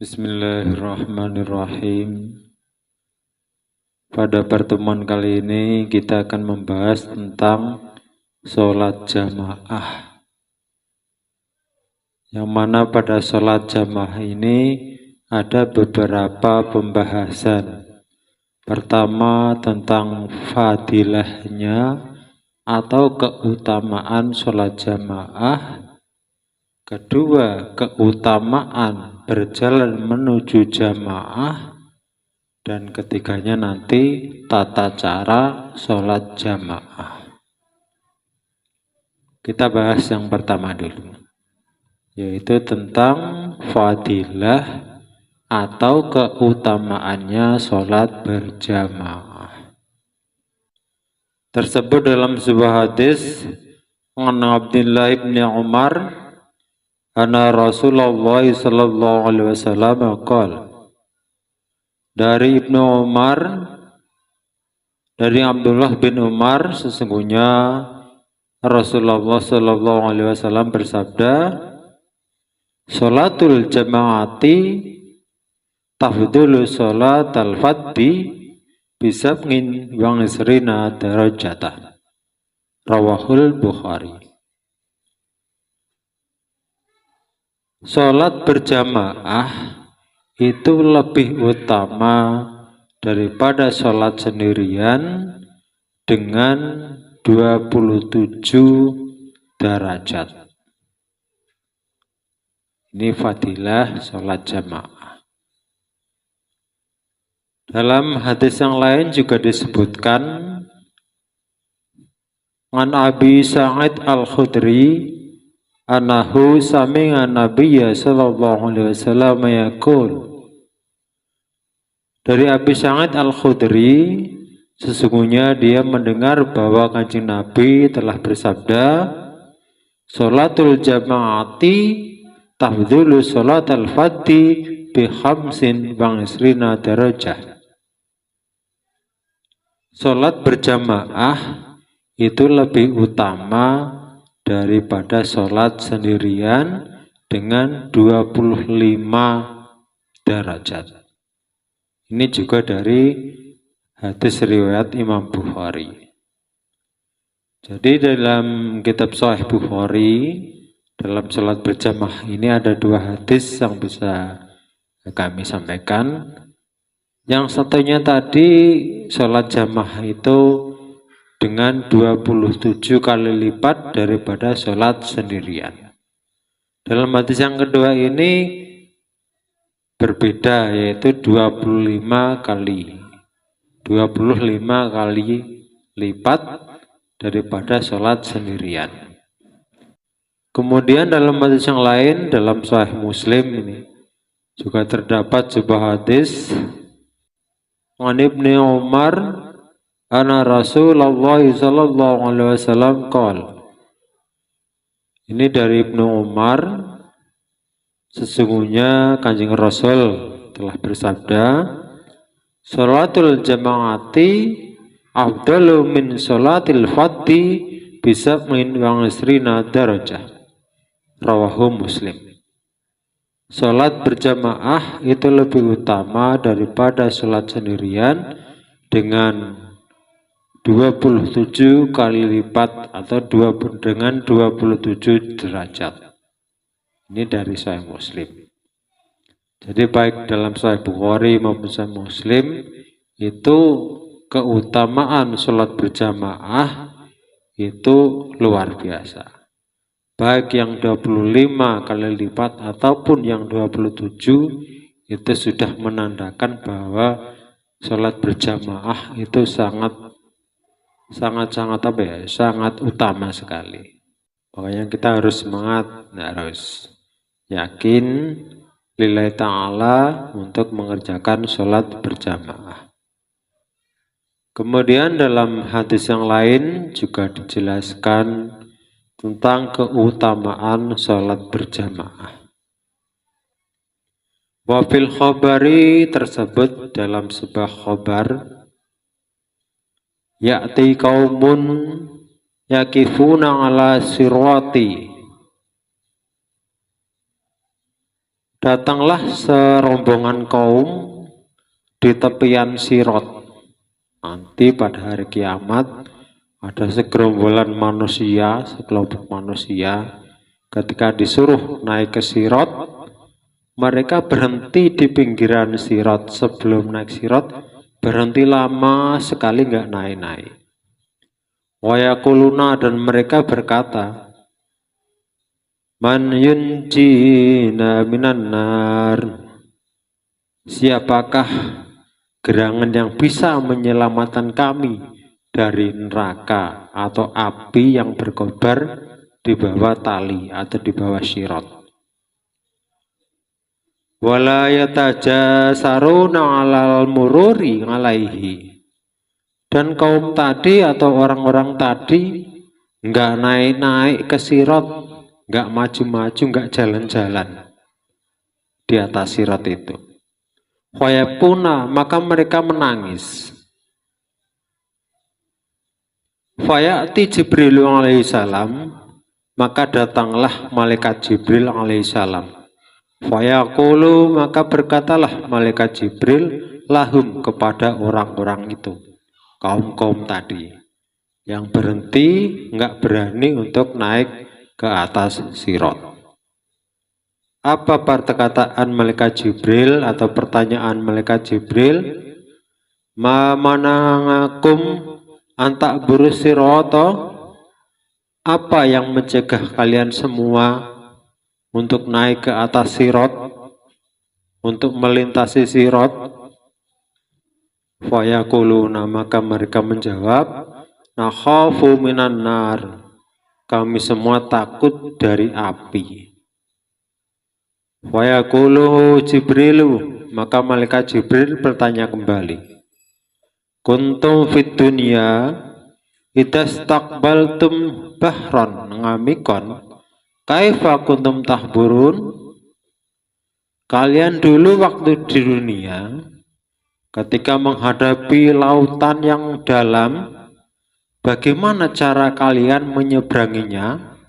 Bismillahirrahmanirrahim. Pada pertemuan kali ini kita akan membahas tentang sholat jamaah. Yang mana pada sholat jamaah ini ada beberapa pembahasan. Pertama tentang fadilahnya atau keutamaan sholat jamaah. Kedua, keutamaan berjalan menuju jamaah. Dan ketiganya nanti tata cara sholat jamaah. Kita bahas yang pertama dulu, yaitu tentang fadilah atau keutamaannya sholat berjamaah. Tersebut dalam sebuah hadis an Abdullah bin Umar anna Rasulullah sallallahu alaihi wasallam qala, dari Ibnu Umar, dari Abdullah bin Umar, sesungguhnya Rasulullah sallallahu alaihi wasallam bersabda, sholatul jamaati tafdulu sholatal fadhi bisab'in wa isrina darajatan. Rawahul Bukhari. Sholat berjamaah itu lebih utama daripada sholat sendirian dengan 27 derajat. Ini fadilah sholat jamaah. Dalam hadis yang lain juga disebutkan an Abi Sa'id Al-Khudri anahu sami'a nabiyya sallallahu alaihi wasallam yaqul, dari Abi Sa'id Al-Khudri, sesungguhnya dia mendengar bahwa Kanjeng Nabi telah bersabda, sholatul jamaati tafdhulu sholatal fadhi bi khamsin wa isrina darajah. Sholat berjamaah itu lebih utama daripada sholat sendirian dengan 25 derajat. Ini juga dari hadis riwayat Imam Bukhari. Jadi dalam kitab Sahih Bukhari, dalam sholat berjamaah ini ada dua hadis yang bisa kami sampaikan. Yang satunya tadi sholat jamaah itu dengan 27 kali lipat daripada sholat sendirian. Dalam hadis yang kedua ini berbeda, yaitu 25 kali lipat daripada sholat sendirian. Kemudian dalam hadis yang lain, dalam Sahih Muslim ini juga terdapat sebuah hadis an Ibnu Umar anna Rasulullah sallallahu alaihi wasallam qala. Ini dari Ibnu Umar, sesungguhnya Kanjeng Rasul telah bersabda, sholatul jamaati afdalu min sholatil fadhi bisab'in wa isrina darajah. Rawahu Muslim. Sholat berjamaah itu lebih utama daripada sholat sendirian dengan 27 kali lipat atau dengan 27 derajat. Ini dari Sahih Muslim. Jadi baik dalam Sahih Bukhari maupun Sahih Muslim itu keutamaan sholat berjamaah itu luar biasa. Baik yang 25 kali lipat ataupun yang 27 itu sudah menandakan bahwa sholat berjamaah itu sangat utama sekali. Pokoknya kita harus semangat, harus yakin lillahi ta'ala untuk mengerjakan sholat berjamaah. Kemudian dalam hadis yang lain juga dijelaskan tentang keutamaan sholat berjamaah. Wafil khobari tersebut dalam sebuah khobar, ya'ti kaumun yakifuna ala sirwati, datanglah serombongan kaum di tepian Sirat. Nanti pada hari kiamat ada segerombolan manusia, sekelompok manusia, ketika disuruh naik ke Sirat, mereka berhenti di pinggiran Sirat. Sebelum naik Sirat, berhenti lama sekali nggak naik-naik. Wa yaquluna, dan mereka berkata, man yunjina minan nar, siapakah gerangan yang bisa menyelamatkan kami dari neraka atau api yang berkobar di bawah tali atau di bawah Sirat. Wala yatajasaruna alal mururi alaihi, dan kaum tadi atau orang-orang tadi nggak naik-naik ke Sirat, nggak maju-maju, nggak jalan-jalan di atas Sirat itu. Fayapuna, maka mereka menangis. Fayati Jibril alaihissalam, maka datanglah malaikat Jibril alaihissalam. Fayaqulu, maka berkatalah malaikat Jibril lahum, kepada orang-orang itu, kaum-kaum tadi yang berhenti, nggak berani untuk naik ke atas Sirat. Apa perkataan malaikat Jibril atau pertanyaan malaikat Jibril? Ma manangakum antak burus Sirata, apa yang mencegah kalian semua untuk naik ke atas Sirat, untuk melintasi Sirat? Fayaquluna, maka mereka menjawab, nakhafu minan nar, kami semua takut dari api. Wa yaqulu Jibrilu, maka malaikat Jibril bertanya kembali, kuntum fid dunya idastaqbaltum bahran ngamikon kaifa kuntum tahburun, kalian dulu waktu di dunia ketika menghadapi lautan yang dalam, bagaimana cara kalian menyeberanginya,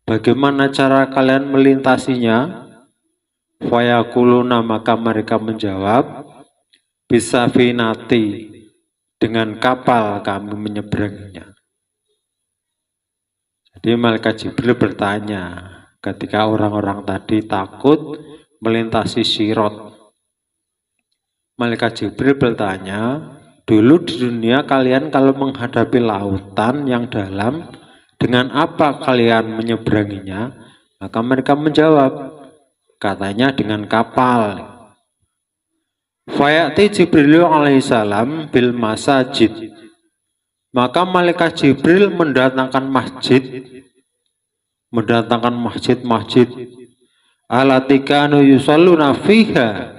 bagaimana cara kalian melintasinya? Fayaquluna, maka mereka menjawab, bisafinati, dengan kapal kami menyeberanginya. Jadi malaikat Jibril bertanya ketika orang-orang tadi takut melintasi Sirat. Malaikat Jibril bertanya, dulu di dunia kalian kalau menghadapi lautan yang dalam, dengan apa kalian menyeberanginya? Maka mereka menjawab, katanya dengan kapal. Fayati Jibril alaihissalam bil masajid, maka malaikat Jibril mendatangkan masjid-masjid alatikanu yusalluna fiha,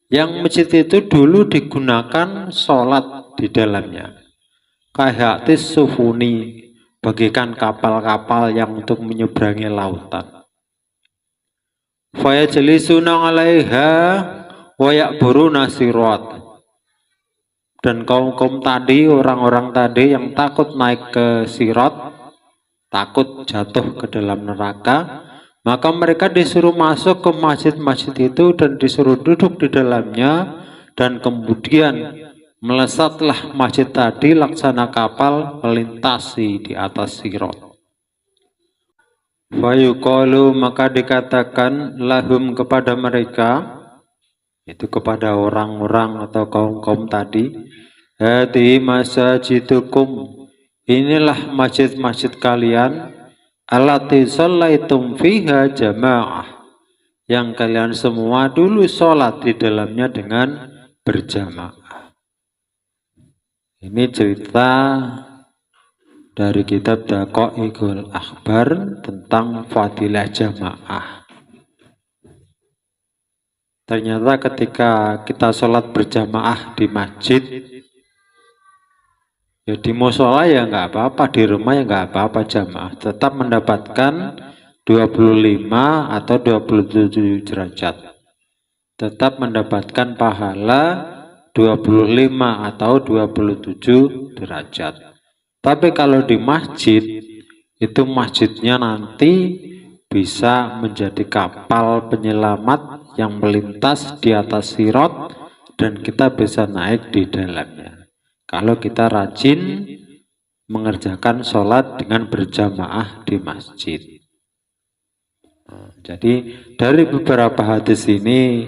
yang masjid itu dulu digunakan sholat di dalamnya. Kahatis sufuni, bagikan kapal-kapal yang untuk menyeberangi lautan. Fayajlisuna 'alaiha wa ya'buruna Sirat, dan kaum-kaum tadi, orang-orang tadi yang takut naik ke Sirat, takut jatuh ke dalam neraka, maka mereka disuruh masuk ke masjid-masjid itu dan disuruh duduk di dalamnya, dan kemudian melesatlah masjid tadi laksana kapal melintasi di atas Sirat. Fayuqalu, maka dikatakan lahum, kepada mereka, itu kepada orang-orang atau kaum-kaum tadi, hadi masajidukum, inilah masjid-masjid kalian, allati shallaitum fiha jamaah, yang kalian semua dulu sholat di dalamnya dengan berjamaah. Ini cerita dari kitab Daqaiqul Akhbar tentang fadilah jamaah. Ternyata ketika kita sholat berjamaah di masjid, ya di musola ya nggak apa-apa, di rumah ya nggak apa-apa, jamaah tetap mendapatkan 25 atau 27 derajat, tetap mendapatkan pahala 25 atau 27 derajat. Tapi kalau di masjid, itu masjidnya nanti bisa menjadi kapal penyelamat yang melintas di atas sirat dan kita bisa naik di dalamnya. Kalau kita rajin mengerjakan sholat dengan berjamaah di masjid. Jadi dari beberapa hadis ini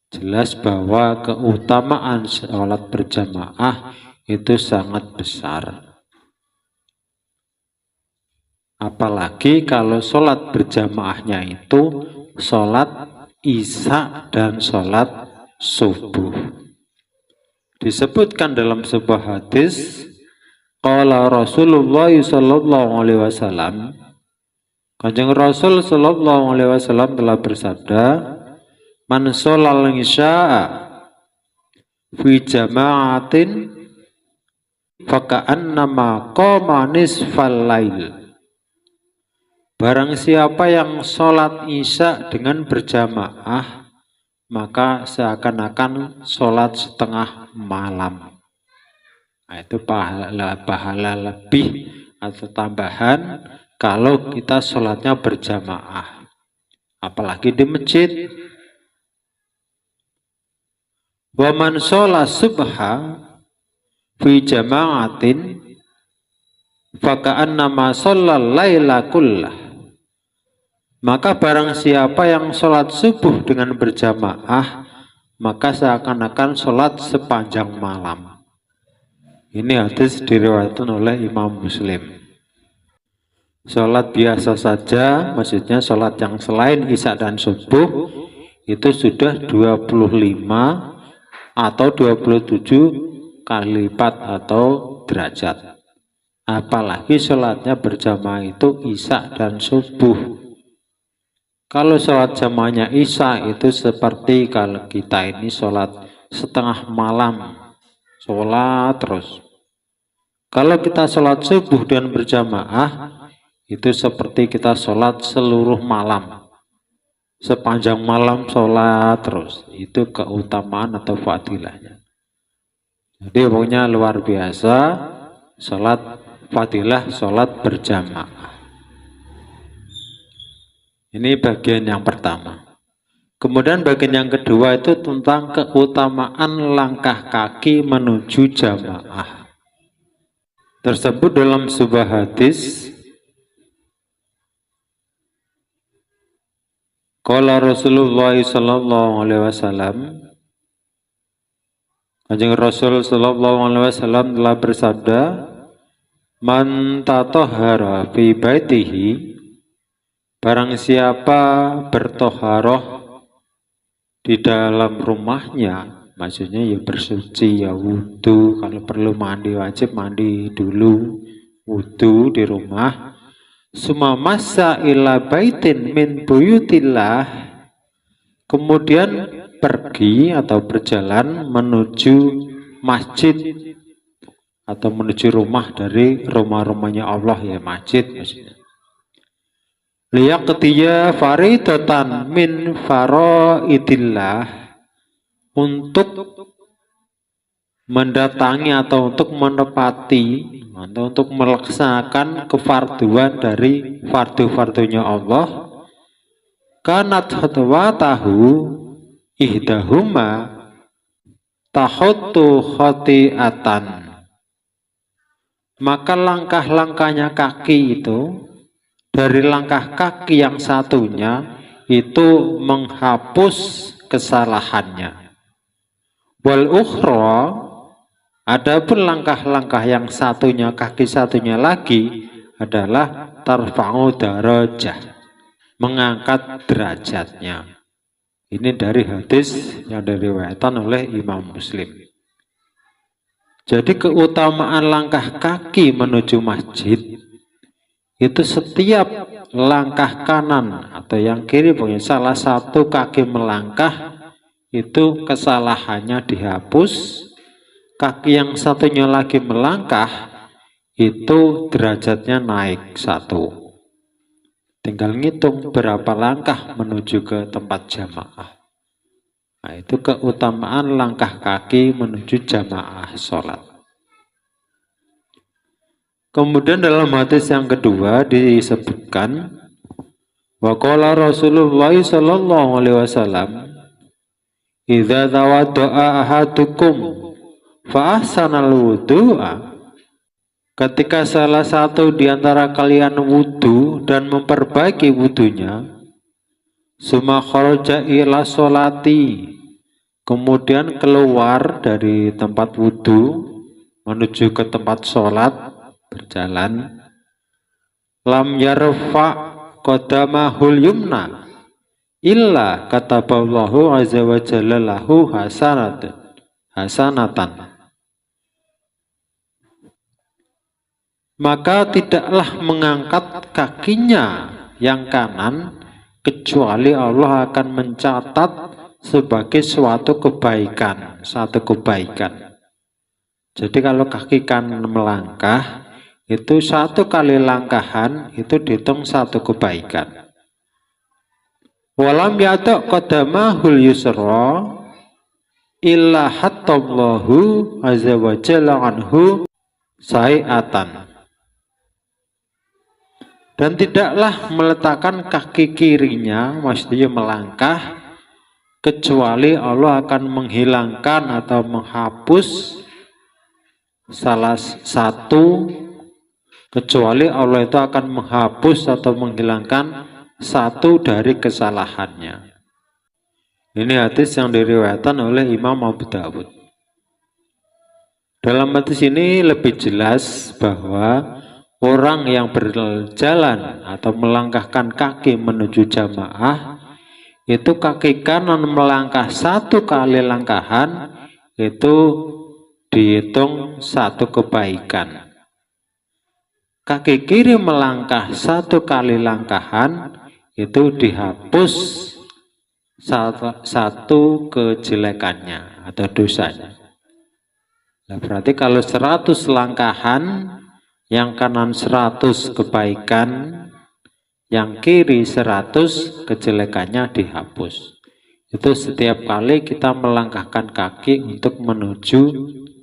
jelas bahwa keutamaan sholat berjamaah itu sangat besar. Apalagi kalau sholat berjamaahnya itu sholat isya dan sholat subuh. Disebutkan dalam sebuah hadis, qala Rasulullah sallallahu alaihi wasallam, Kanjeng Rasul sallallahu alaihi wasallam telah bersabda, man sholal isya'a fi jama'atin faka'annama qama nisfal lail. Barang siapa yang sholat isya dengan berjamaah, maka seakan-akan sholat setengah malam. Nah, itu pahala lebih atau tambahan kalau kita sholatnya berjamaah. Apalagi di masjid. Wa man sholat subha fi jama'atin faka'annama sholal laila kullah. Maka barang siapa yang sholat subuh dengan berjamaah, maka seakan-akan sholat sepanjang malam. Ini hadis diriwayatkan oleh Imam Muslim. Sholat biasa saja, maksudnya sholat yang selain isya dan subuh, itu sudah 25 atau 27 kali lipat atau derajat. Apalagi sholatnya berjamaah itu isya dan subuh. Kalau sholat jamaahnya isya itu seperti kalau kita ini sholat setengah malam, sholat terus. Kalau kita sholat subuh dan berjamaah, itu seperti kita sholat seluruh malam. Sepanjang malam sholat terus. Itu keutamaan atau fadilahnya. Jadi pokoknya luar biasa sholat fadilah, sholat berjamaah. Ini bagian yang pertama. Kemudian bagian yang kedua itu tentang keutamaan langkah kaki menuju jamaah. Tersebut dalam sebuah hadis, qala Rasulullah sallallahu alaihi wasallam, Kanjeng Rasul sallallahu alaihi wasallam telah bersabda, man tatahhara fi baitihi, barang siapa bertoharoh di dalam rumahnya, maksudnya ya bersuci, ya wudhu, kalau perlu mandi wajib mandi dulu, wudhu di rumah. Summa massa ila baitin min buyutillah, kemudian pergi atau berjalan menuju masjid atau menuju rumah dari rumah-rumahnya Allah, ya masjid maksudnya. Liyaqtiya faridatan min faraidillah, untuk mendatangi atau untuk menepati atau untuk melaksanakan kefarduan dari fardu-fardunya Allah. Kanat khatwatahu ihdahuma tahuttu khati'atan, maka langkah-langkahnya kaki itu, dari langkah kaki yang satunya itu menghapus kesalahannya. Wal ukhra, adapun langkah-langkah yang satunya, kaki satunya lagi adalah tarfa'u darajah, mengangkat derajatnya. Ini dari hadis yang diriwayatkan oleh Imam Muslim. Jadi keutamaan langkah kaki menuju masjid itu setiap langkah kanan atau yang kiri, pokoknya salah satu kaki melangkah itu kesalahannya dihapus. Kaki yang satunya lagi melangkah itu derajatnya naik satu. Tinggal ngitung berapa langkah menuju ke tempat jamaah. Nah, itu keutamaan langkah kaki menuju jamaah sholat. Kemudian dalam hadis yang kedua disebutkan, Wa qala Rasulullah sallallahu alaihi wasallam, idza tawadda'a ahadukum fa ahsanal wudu'a. Ketika salah satu di antara kalian wudu dan memperbaiki wudunya, summa kharaja ila sholati, kemudian keluar dari tempat wudu menuju ke tempat sholat, berjalan, lam yarfa qadamahul yumna illa kataballahu azza wa jalla lahu hasanatan. Maka tidaklah mengangkat kakinya yang kanan kecuali Allah akan mencatat sebagai suatu kebaikan, satu kebaikan. Jadi kalau kaki kanan melangkah, itu satu kali langkahan itu dihitung satu kebaikan. Walam yata' qadamahul yusra illa hattallahu azza wa jalla anhu sayi'atan. Dan tidaklah meletakkan kaki kirinya, maksudnya melangkah, kecuali Allah akan menghilangkan atau menghapus salah satu, kecuali Allah itu akan menghapus atau menghilangkan satu dari kesalahannya. Ini hadis yang diriwayatkan oleh Imam Abu Dawud. Dalam hadis ini lebih jelas bahwa orang yang berjalan atau melangkahkan kaki menuju jamaah, itu kaki kanan melangkah satu kali langkahan, itu dihitung satu kebaikan. Kaki kiri melangkah satu kali langkahan, itu dihapus satu kejelekannya atau dosanya. Nah, berarti kalau 100 langkahan, yang kanan 100 kebaikan, yang kiri 100 kejelekannya dihapus. Itu setiap kali kita melangkahkan kaki untuk menuju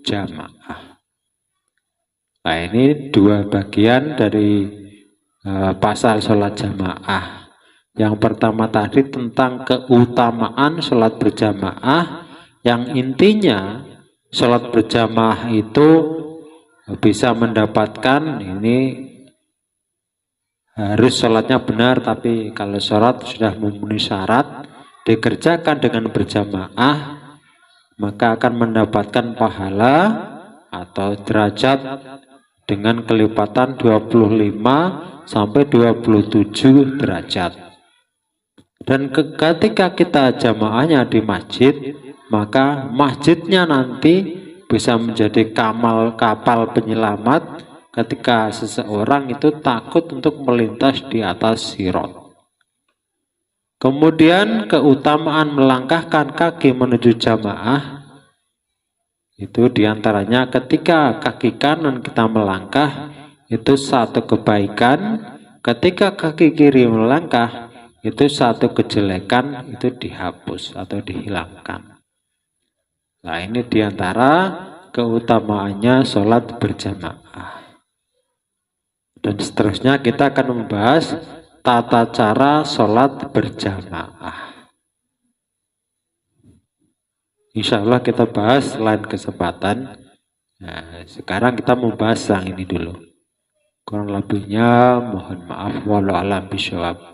jamaah. Nah, ini dua bagian dari pasal sholat jamaah. Yang pertama tadi tentang keutamaan sholat berjamaah, yang intinya sholat berjamaah itu bisa mendapatkan, ini harus sholatnya benar, tapi kalau sholat sudah memenuhi syarat dikerjakan dengan berjamaah, maka akan mendapatkan pahala atau derajat dengan kelipatan 25 sampai 27 derajat. Dan ketika kita jamaahnya di masjid, maka masjidnya nanti bisa menjadi kapal penyelamat ketika seseorang itu takut untuk melintas di atas sirat. Kemudian keutamaan melangkahkan kaki menuju jamaah, itu diantaranya ketika kaki kanan kita melangkah, itu satu kebaikan. Ketika kaki kiri melangkah, itu satu kejelekan, itu dihapus atau dihilangkan. Nah, ini diantara keutamaannya sholat berjamaah. Dan seterusnya kita akan membahas tata cara sholat berjamaah. Insya Allah kita bahas lain kesempatan. Nah, sekarang kita membahas yang ini dulu. Kurang lebihnya mohon maaf. Wallahu a'lam bishawab.